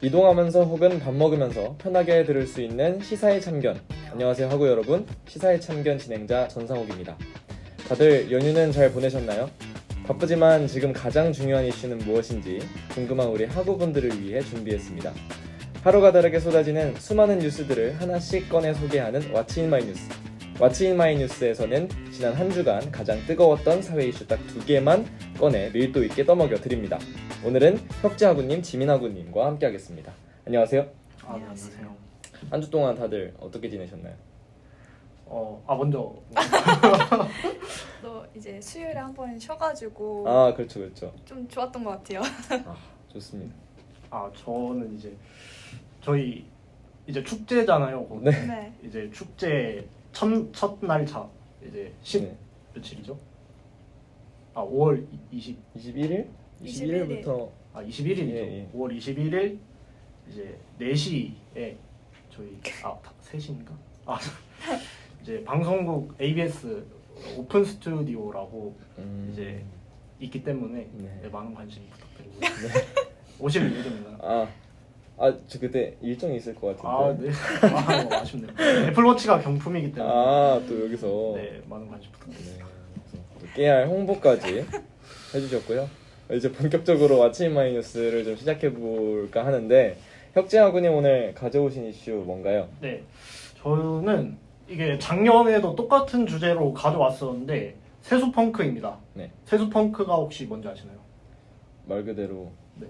이동하면서 혹은 밥 먹으면서 편하게 들을 수 있는 시사의 참견. 안녕하세요 하고 여러분, 시사의 참견 진행자 전상욱입니다. 다들 연휴는 잘 보내셨나요? 바쁘지만 지금 가장 중요한 이슈는 무엇인지 궁금한 우리 학우분들을 위해 준비했습니다. 하루가 다르게 쏟아지는 수많은 뉴스들을 하나씩 꺼내 소개하는 What's in my news. What's in my news에서는 지난 한 주간 가장 뜨거웠던 사회 이슈 딱 2개만 꺼내 밀도 있게 떠먹여 드립니다. 오늘은 혁재하구님, 지민하구님과 함께하겠습니다. 안녕하세요. 안녕하세요. 한 주 동안 다들 어떻게 지내셨나요? 먼저 너 이제 수요일에 한 번 쉬어가지고 그렇죠. 좀 좋았던 것 같아요. 좋습니다. 저는 이제 저희 이제 축제잖아요. 곧. 네. 네. 이제 축제 첫 날차 이제 10 네. 며칠이죠? 5월 21일? 21일부터 21일이죠. 예. 5월 21일 이제 4시에 저희 3시인가? 이제 방송국 ABS 오픈 스튜디오라고 이제 있기 때문에 네. 많은 관심 부탁드리고요. 네. 오실 예정인가요? 저 그때 일정이 있을 것 같은데. 네. 아쉽네요. 애플워치가 경품이기 때문에. 또 여기서 네, 많은 관심 부탁드립니다. 깨알 홍보까지 해주셨고요. 이제 본격적으로 What's in my news를 좀 시작해볼까 하는데, 혁재하구님 오늘 가져오신 이슈 뭔가요? 네, 저는 이게 작년에도 똑같은 주제로 가져왔었는데 세수펑크입니다. 네. 세수펑크가 혹시 뭔지 아시나요? 말 그대로 네.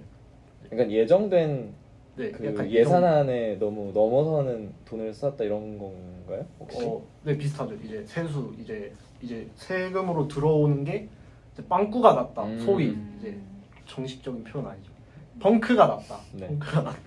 약간 예정된 네, 그 약간 예산안에 너무 넘어서는 돈을 썼다 이런 건가요? 혹시? 네, 비슷하죠. 이제 세수 이제 세금으로 들어오는 게 이제 빵꾸가 났다. 소위 이제 정식적인 표현 아니죠. 펑크가 났다. 네. 펑크가 났다.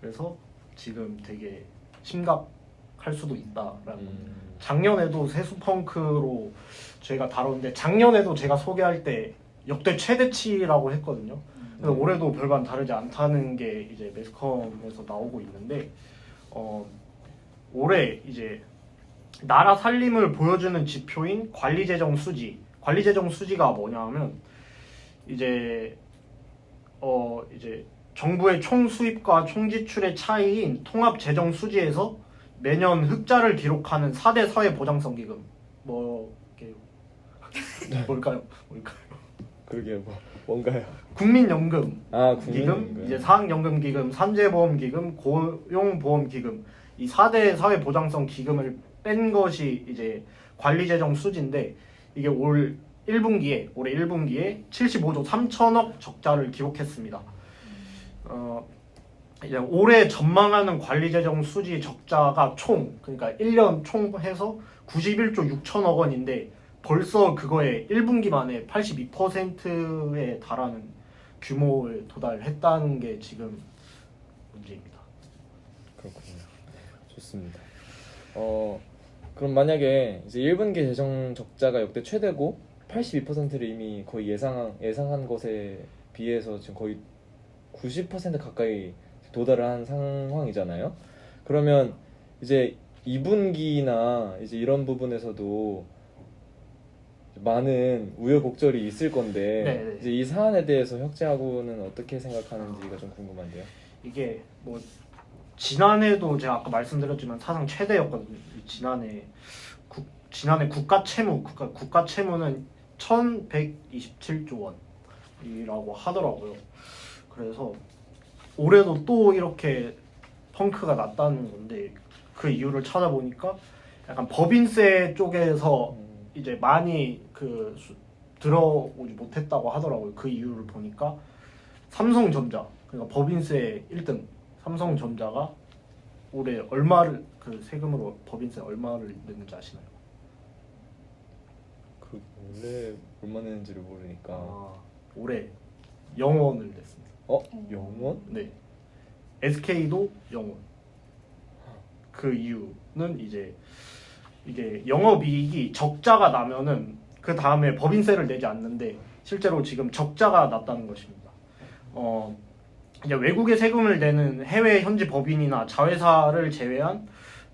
그래서 지금 되게 심각할 수도 있다라는 겁니다. 작년에도 세수펑크로 저희가 다뤘는데 작년에도 제가 소개할 때 역대 최대치라고 했거든요. 그래서 올해도 별반 다르지 않다는 게 이제 매스컴에서 나오고 있는데 올해 이제 나라 살림을 보여주는 지표인 관리재정 수지. 관리재정 수지가 뭐냐면 이제 정부의 총 수입과 총 지출의 차이인 통합 재정 수지에서 매년 흑자를 기록하는 4대 사회 보장성 기금. 뭘까요? 그러게 뭔가요? 국민연금 국민연금. 기금, 이제 사학연금 기금, 산재보험 기금, 고용보험 기금, 이 4대 사회 보장성 기금을 뺀 것이 이제 관리재정 수지인데 이게 올해 1분기에 75조 3천억 적자를 기록했습니다. 이제 올해 전망하는 관리재정 수지 적자가 그러니까 1년 총 해서 91조 6천억 원인데 벌써 그거에 1분기 만에 82%에 달하는 규모에 도달했다는 게 지금 문제입니다. 그렇군요. 좋습니다. 그럼 만약에 이제 1분기 재정 적자가 역대 최대고 82%를 이미 거의 예상한 것에 비해서 지금 거의 90% 가까이 도달을 한 상황이잖아요. 그러면 이제 2분기나 이제 이런 부분에서도 많은 우여곡절이 있을 건데 네. 이제 이 사안에 대해서 혁재하고는 어떻게 생각하는지가 좀 궁금한데요. 이게 지난해도 제가 아까 말씀드렸지만 사상 최대였거든요. 지난해 국가 채무는 1,127조 원이라고 하더라고요. 그래서 올해도 또 이렇게 펑크가 났다는 건데 그 이유를 찾아보니까 약간 법인세 쪽에서 이제 많이 들어오지 못했다고 하더라고요. 그 이유를 보니까 삼성전자, 그러니까 법인세 1등 삼성전자가 올해 얼마를 세금으로 법인세 얼마를 냈는지 아시나요? 원래 얼마 냈는지를 모르니까. 올해 0원을 냈습니다. 0원? 네. SK도 0원. 그 이유는 이제 이게 영업이익이 적자가 나면은 그 다음에 법인세를 내지 않는데 실제로 지금 적자가 났다는 것입니다. 이제 외국에 세금을 내는 해외 현지 법인이나 자회사를 제외한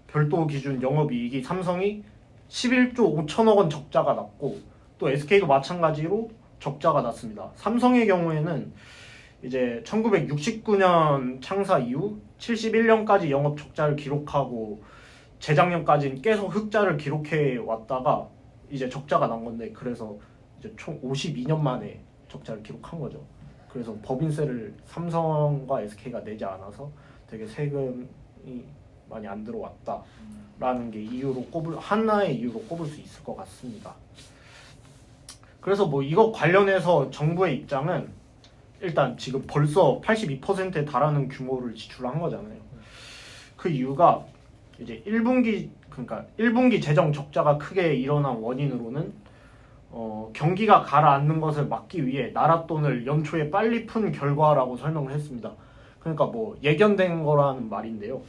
별도 기준 영업이익이 삼성이 11조 5천억 원 적자가 났고 또 SK도 마찬가지로 적자가 났습니다. 삼성의 경우에는 이제 1969년 창사 이후 71년까지 영업 적자를 기록하고 재작년까지는 계속 흑자를 기록해 왔다가 이제 적자가 난 건데, 그래서 이제 총 52년 만에 적자를 기록한 거죠. 그래서 법인세를 삼성과 SK가 내지 않아서 되게 세금이 많이 안 들어왔다라는 게 하나의 이유로 꼽을 수 있을 것 같습니다. 그래서 뭐 이거 관련해서 정부의 입장은 일단 지금 벌써 82%에 달하는 규모를 지출한 거잖아요. 그 이유가 이제 1분기 재정 적자가 크게 일어난 원인으로는 경기가 가라앉는 것을 막기 위해 나라 돈을 연초에 빨리 푼 결과라고 설명을 했습니다. 그러니까 뭐 예견된 거라는 말인데요.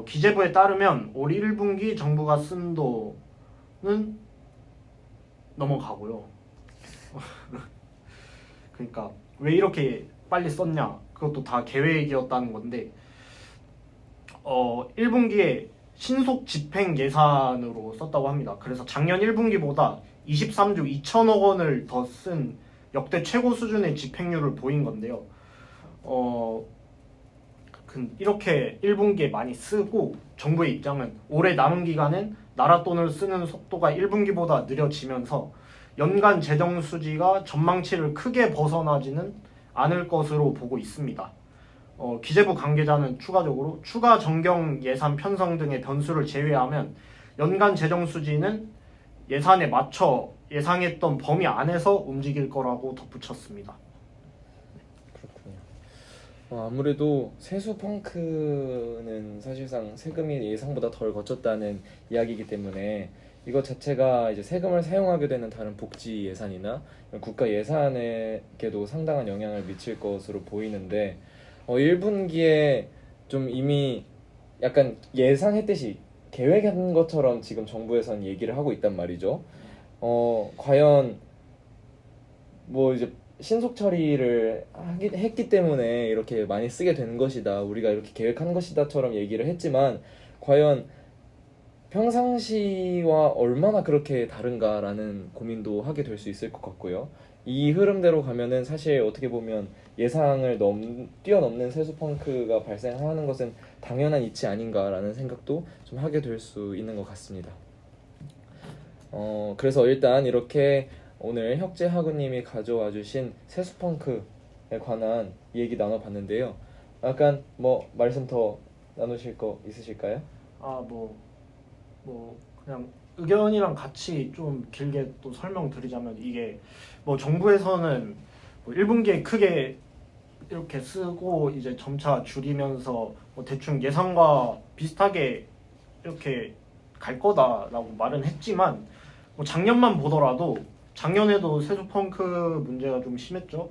기재부에 따르면 올 1분기 정부가 쓴 돈은 넘어가고요. 그러니까 왜 이렇게 빨리 썼냐? 그것도 다 계획이었다는 건데, 1분기에 신속 집행 예산으로 썼다고 합니다. 그래서 작년 1분기보다 23조 2천억 원을 더 쓴 역대 최고 수준의 집행률을 보인 건데요. 이렇게 1분기에 많이 쓰고, 정부의 입장은 올해 남은 기간엔 나라 돈을 쓰는 속도가 1분기보다 느려지면서 연간 재정 수지가 전망치를 크게 벗어나지는 않을 것으로 보고 있습니다. 기재부 관계자는 추가적으로 추가 정경 예산 편성 등의 변수를 제외하면 연간 재정 수지는 예산에 맞춰 예상했던 범위 안에서 움직일 거라고 덧붙였습니다. 그렇군요. 아무래도 세수 펑크는 사실상 세금이 예상보다 덜 거쳤다는 이야기이기 때문에 이것 자체가 이제 세금을 사용하게 되는 다른 복지 예산이나 국가 예산에게도 상당한 영향을 미칠 것으로 보이는데, 1분기에 좀 이미 약간 예상했듯이 계획한 것처럼 지금 정부에서는 얘기를 하고 있단 말이죠. 과연 뭐 이제 신속 처리를 했기 때문에 이렇게 많이 쓰게 된 것이다, 우리가 이렇게 계획한 것이다처럼 얘기를 했지만, 과연 평상시와 얼마나 그렇게 다른가라는 고민도 하게 될 수 있을 것 같고요. 이 흐름대로 가면은 사실 어떻게 보면 예상을 뛰어넘는 세수 펑크가 발생하는 것은 당연한 이치 아닌가라는 생각도 좀 하게 될 수 있는 것 같습니다. 그래서 일단 이렇게 오늘 혁재하구님이 가져와 주신 세수 펑크에 관한 얘기 나눠봤는데요. 약간 뭐 말씀 더 나누실 거 있으실까요? 그냥 의견이랑 같이 좀 길게 또 설명드리자면, 이게 뭐 정부에서는 뭐 1분기에 크게 이렇게 쓰고 이제 점차 줄이면서 뭐 대충 예상과 비슷하게 이렇게 갈 거다라고 말은 했지만, 뭐 작년만 보더라도 작년에도 세수 펑크 문제가 좀 심했죠.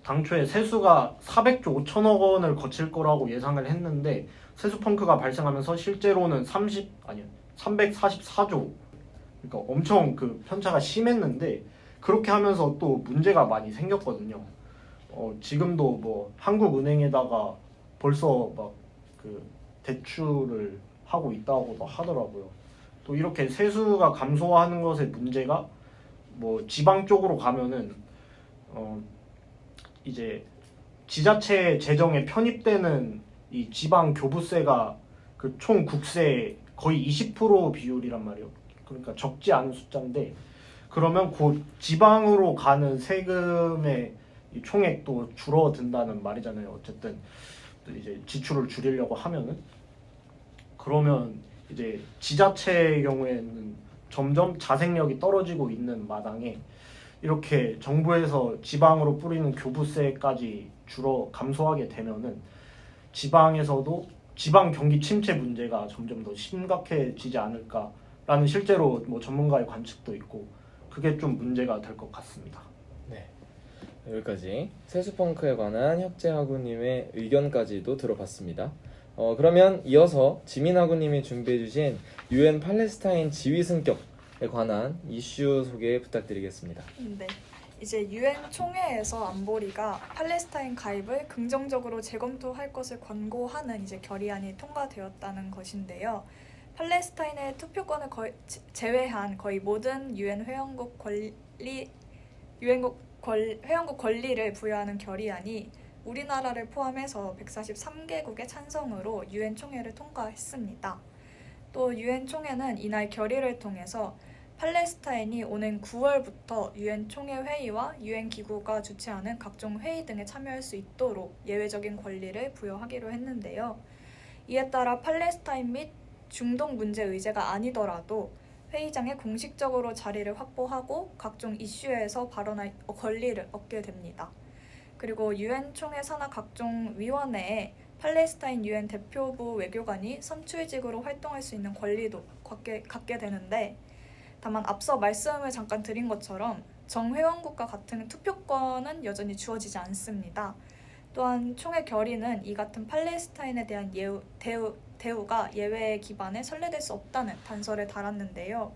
당초에 세수가 400조 5천억 원을 거칠 거라고 예상을 했는데 세수 펑크가 발생하면서 실제로는 344조, 그러니까 엄청 그 편차가 심했는데, 그렇게 하면서 또 문제가 많이 생겼거든요. 지금도 뭐 한국은행에다가 벌써 막 그 대출을 하고 있다고도 하더라고요. 또 이렇게 세수가 감소하는 것의 문제가 뭐 지방 쪽으로 가면은 이제 지자체 재정에 편입되는 이 지방 교부세가 그 총 국세의 거의 20% 비율이란 말이에요. 그러니까 적지 않은 숫자인데, 그러면 그 지방으로 가는 세금의 이 총액도 줄어든다는 말이잖아요. 어쨌든 이제 지출을 줄이려고 하면은, 그러면 이제 지자체의 경우에는 점점 자생력이 떨어지고 있는 마당에 이렇게 정부에서 지방으로 뿌리는 교부세까지 감소하게 되면은 지방에서도 지방 경기 침체 문제가 점점 더 심각해지지 않을까라는 실제로 뭐 전문가의 관측도 있고, 그게 좀 문제가 될 것 같습니다. 네, 여기까지 세수펑크에 관한 혁재하구님의 의견까지도 들어봤습니다. 그러면 이어서 지민하구님이 준비해주신 UN 팔레스타인 지휘 승격에 관한 이슈 소개 부탁드리겠습니다. 네. 이제 UN 총회에서 안보리가 팔레스타인 가입을 긍정적으로 재검토할 것을 권고하는 이제 결의안이 통과되었다는 것인데요. 팔레스타인의 투표권을 제외한 거의 모든 유엔 회원국 회원국 권리를 부여하는 결의안이 우리나라를 포함해서 143개국의 찬성으로 유엔 총회를 통과했습니다. 또 유엔 총회는 이날 결의를 통해서 팔레스타인이 오는 9월부터 유엔 총회 회의와 유엔 기구가 주최하는 각종 회의 등에 참여할 수 있도록 예외적인 권리를 부여하기로 했는데요. 이에 따라 팔레스타인 및 중동 문제 의제가 아니더라도 회의장에 공식적으로 자리를 확보하고 각종 이슈에서 발언할 권리를 얻게 됩니다. 그리고 유엔 총회 산하 각종 위원회에 팔레스타인 유엔 대표부 외교관이 선출직으로 활동할 수 있는 권리도 갖게 되는데, 다만 앞서 말씀을 잠깐 드린 것처럼 정회원국과 같은 투표권은 여전히 주어지지 않습니다. 또한 총회 결의는 이 같은 팔레스타인에 대한 대우가 예외의 기반에 선례될 수 없다는 단서를 달았는데요.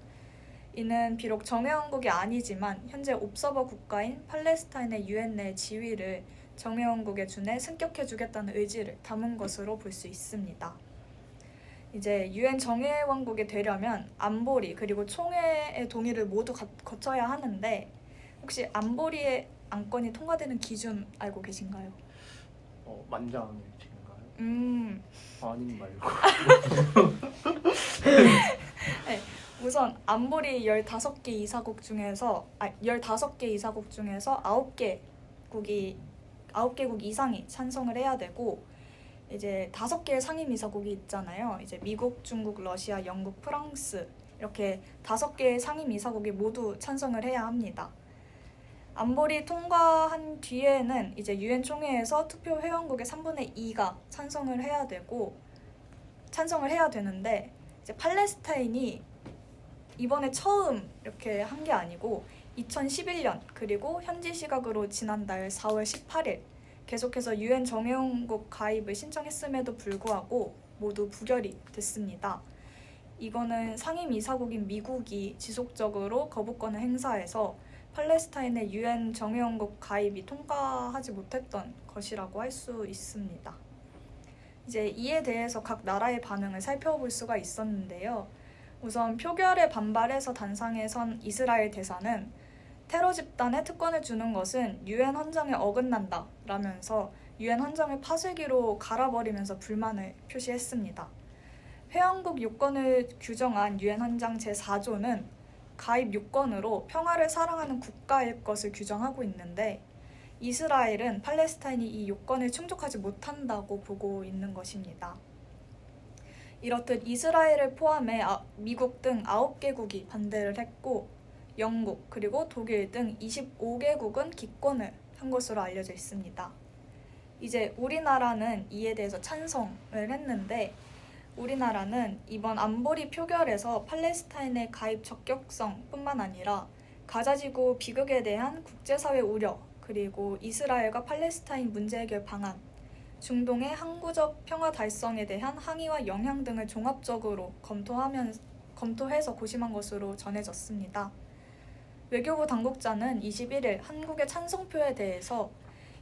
이는 비록 정회원국이 아니지만 현재 옵서버 국가인 팔레스타인의 유엔 내 지위를 정회원국에 준해 승격해주겠다는 의지를 담은 것으로 볼 수 있습니다. 이제 유엔 정회원국이 되려면 안보리 그리고 총회의 동의를 모두 거쳐야 하는데, 혹시 안보리의 안건이 통과되는 기준 알고 계신가요? 만장일치인가요? 아닌 말고. 네, 우선 안보리 15개 이사국 중에서 9개국 이상이 찬성을 해야 되고, 이제 5개의 상임이사국이 있잖아요. 이제 미국, 중국, 러시아, 영국, 프랑스 이렇게 5개의 상임이사국이 모두 찬성을 해야 합니다. 안보리 통과한 뒤에는 이제 유엔 총회에서 투표 회원국의 3분의 2가 찬성을 해야 되는데, 이제 팔레스타인이 이번에 처음 이렇게 한 게 아니고 2011년 그리고 현지 시각으로 지난달 4월 18일 계속해서 유엔 정회원국 가입을 신청했음에도 불구하고 모두 부결이 됐습니다. 이거는 상임이사국인 미국이 지속적으로 거부권을 행사해서 팔레스타인의 유엔 정회원국 가입이 통과하지 못했던 것이라고 할 수 있습니다. 이제 이에 대해서 각 나라의 반응을 살펴볼 수가 있었는데요. 우선 표결에 반발해서 단상에 선 이스라엘 대사는 테러 집단에 특권을 주는 것은 유엔 헌장에 어긋난다 라면서 유엔 헌장을 파쇄기로 갈아버리면서 불만을 표시했습니다. 회원국 요건을 규정한 유엔 헌장 제4조는 가입 요건으로 평화를 사랑하는 국가일 것을 규정하고 있는데, 이스라엘은 팔레스타인이 이 요건을 충족하지 못한다고 보고 있는 것입니다. 이렇듯 이스라엘을 포함해 미국 등 9개국이 반대를 했고, 영국 그리고 독일 등 25개국은 기권을 한 것으로 알려져 있습니다. 이제 우리나라는 이에 대해서 찬성을 했는데, 우리나라는 이번 안보리 표결에서 팔레스타인의 가입 적격성뿐만 아니라 가자지구 비극에 대한 국제사회 우려, 그리고 이스라엘과 팔레스타인 문제 해결 방안, 중동의 항구적 평화 달성에 대한 항의와 영향 등을 종합적으로 검토해서 고심한 것으로 전해졌습니다. 외교부 당국자는 21일 한국의 찬성표에 대해서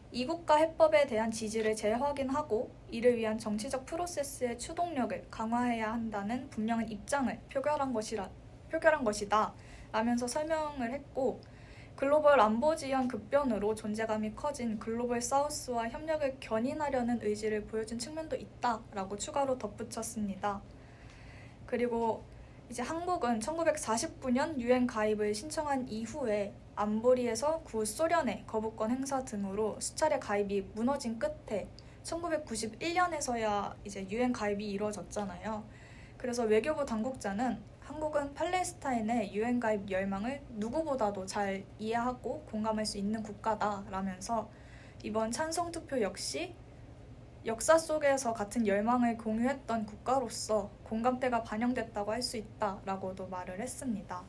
이국가 해법에 대한 지지를 재확인하고 이를 위한 정치적 프로세스의 추동력을 강화해야 한다는 분명한 입장을 표결한 것이다 라면서 설명을 했고, 글로벌 안보 지형 급변으로 존재감이 커진 글로벌 사우스와 협력을 견인하려는 의지를 보여준 측면도 있다라고 추가로 덧붙였습니다. 그리고 이제 한국은 1949년 유엔 가입을 신청한 이후에 안보리에서 구소련의 거부권 행사 등으로 수차례 가입이 무너진 끝에 1991년에서야 이제 유엔 가입이 이루어졌잖아요. 그래서 외교부 당국자는 한국은 팔레스타인의 유엔 가입 열망을 누구보다도 잘 이해하고 공감할 수 있는 국가다라면서 이번 찬성 투표 역시 역사 속에서 같은 열망을 공유했던 국가로서 공감대가 반영됐다고 할 수 있다라고도 말을 했습니다.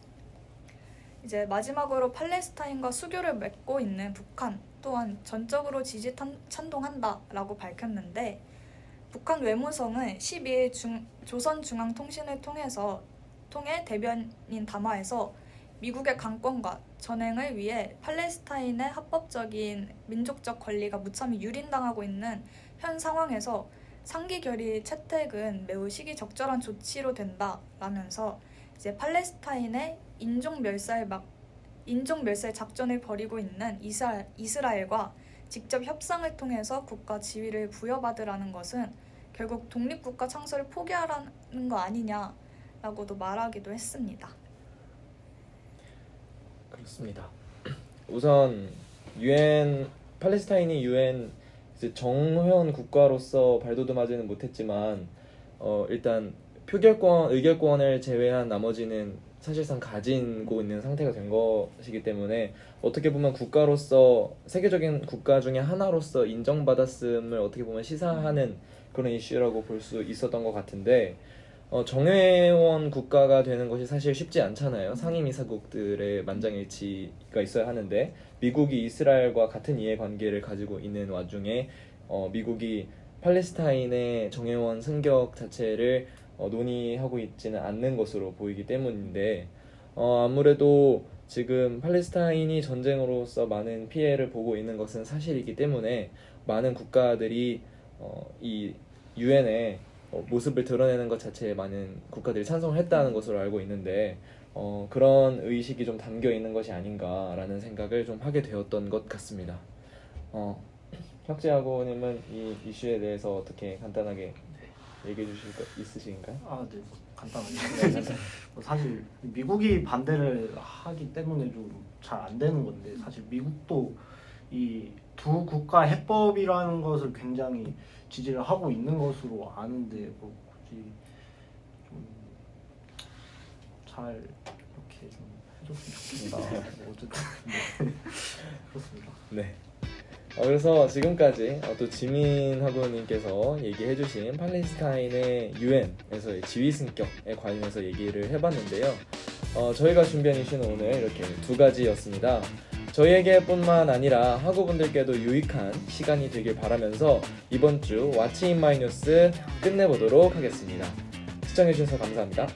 이제 마지막으로 팔레스타인과 수교를 맺고 있는 북한 또한 전적으로 지지 찬동한다라고 밝혔는데, 북한 외무성은 12일 조선중앙통신을 통해 대변인 담화에서 미국의 강권과 전횡을 위해 팔레스타인의 합법적인 민족적 권리가 무참히 유린당하고 있는 현 상황에서 상기 결의 채택은 매우 시기적절한 조치로 된다라면서 이제 팔레스타인의 인종 멸살을 인종 멸살 작전을 벌이고 있는 이스라엘과 직접 협상을 통해서 국가 지위를 부여받으라는 것은 결국 독립국가 창설을 포기하라는 거 아니냐라고도 말하기도 했습니다. 그렇습니다. 우선 팔레스타인이 UN 정회원 국가로서 발돋움하지는 못했지만 일단 의결권을 제외한 나머지는 사실상 가지고 있는 상태가 된 것이기 때문에 어떻게 보면 국가로서 세계적인 국가 중에 하나로서 인정받았음을 어떻게 보면 시사하는 그런 이슈라고 볼 수 있었던 것 같은데 정회원 국가가 되는 것이 사실 쉽지 않잖아요. 상임이사국들의 만장일치가 있어야 하는데 미국이 이스라엘과 같은 이해관계를 가지고 있는 와중에 미국이 팔레스타인의 정회원 승격 자체를 논의하고 있지는 않는 것으로 보이기 때문인데 아무래도 지금 팔레스타인이 전쟁으로서 많은 피해를 보고 있는 것은 사실이기 때문에 많은 국가들이 이 유엔에 모습을 드러내는 것 자체에 많은 국가들이 찬성을 했다는 것으로 알고 있는데 그런 의식이 좀 담겨 있는 것이 아닌가라는 생각을 좀 하게 되었던 것 같습니다. 혁재하고님은 이 이슈에 대해서 어떻게 간단하게 얘기해 주실 거 있으신가요? 네. 간단하게. 사실 미국이 반대를 하기 때문에 좀 잘 안 되는 건데 사실 미국도 이 두 국가 해법이라는 것을 굉장히 지지를 하고 있는 것으로 아는데 뭐 굳이 좀 잘 이렇게 좀 해줬으면 좋겠다. 뭐 어쨌든 네. 그렇습니다. 네. 그래서 지금까지 또 지민하고님께서 얘기해주신 팔레스타인의 유엔에서의 지위 승격에 관련해서 얘기를 해봤는데요. 저희가 준비한 이슈는 오늘 이렇게 두 가지였습니다. 저희에게뿐만 아니라 학우분들께도 유익한 시간이 되길 바라면서 이번 주 왓츠 인 마이 뉴스 끝내보도록 하겠습니다. 시청해주셔서 감사합니다.